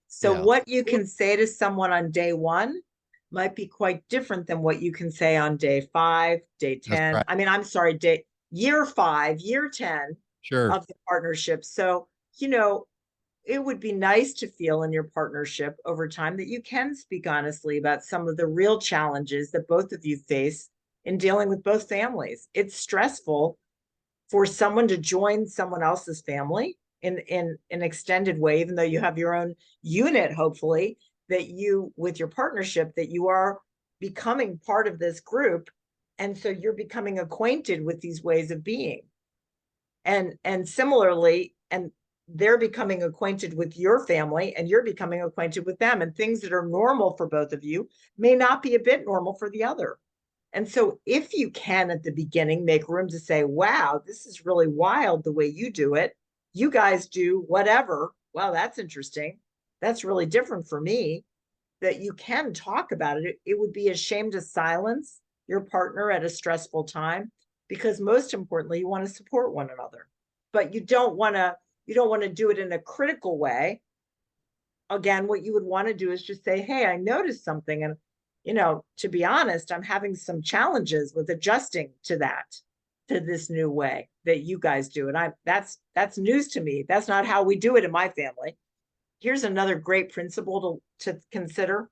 So Yeah. what you can say to someone on day one might be quite different than what you can say on day 5, day That's 10. right. I mean, I'm sorry, year 5, year 10 Sure. of the partnership. So, you know, it would be nice to feel in your partnership over time that you can speak honestly about some of the real challenges that both of you face in dealing with both families. It's stressful for someone to join someone else's family in an extended way, even though you have your own unit, hopefully, that you, with your partnership, that you are becoming part of this group. And so you're becoming acquainted with these ways of being. And similarly, and they're becoming acquainted with your family and you're becoming acquainted with them, and things that are normal for both of you may not be a bit normal for the other. And so if you can at the beginning make room to say, wow, this is really wild the way you do it. You guys do whatever. Wow, that's interesting. That's really different for me. That you can talk about it. It would be a shame to silence your partner at a stressful time, because most importantly, you want to support one another. But you don't want to do it in a critical way. Again, what you would want to do is just say, hey, I noticed something, and to be honest, I'm having some challenges with adjusting to this new way that you guys do. And that's news to me. That's not how we do it in my family. Here's another great principle to consider.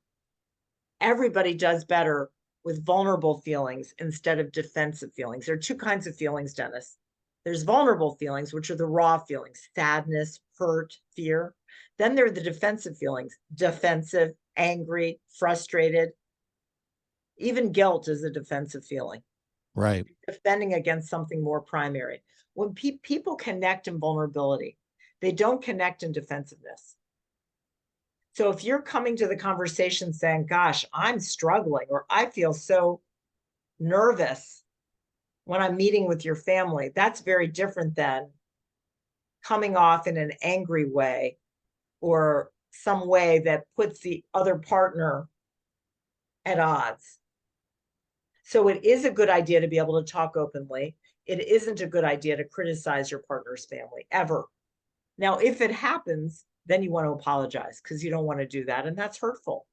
Everybody does better with vulnerable feelings instead of defensive feelings. There are two kinds of feelings, Dennis. There's vulnerable feelings, which are the raw feelings: sadness, hurt, fear. Then there are the defensive feelings: defensive, angry, frustrated. Even guilt is a defensive feeling, Right. defending against something more primary. When people connect in vulnerability, they don't connect in defensiveness. So if you're coming to the conversation saying, gosh, I'm struggling, or I feel so nervous when I'm meeting with your family, that's very different than coming off in an angry way or some way that puts the other partner at odds. So it is a good idea to be able to talk openly. It isn't a good idea to criticize your partner's family ever. Now, if it happens, then you want to apologize because you don't want to do that. And that's hurtful.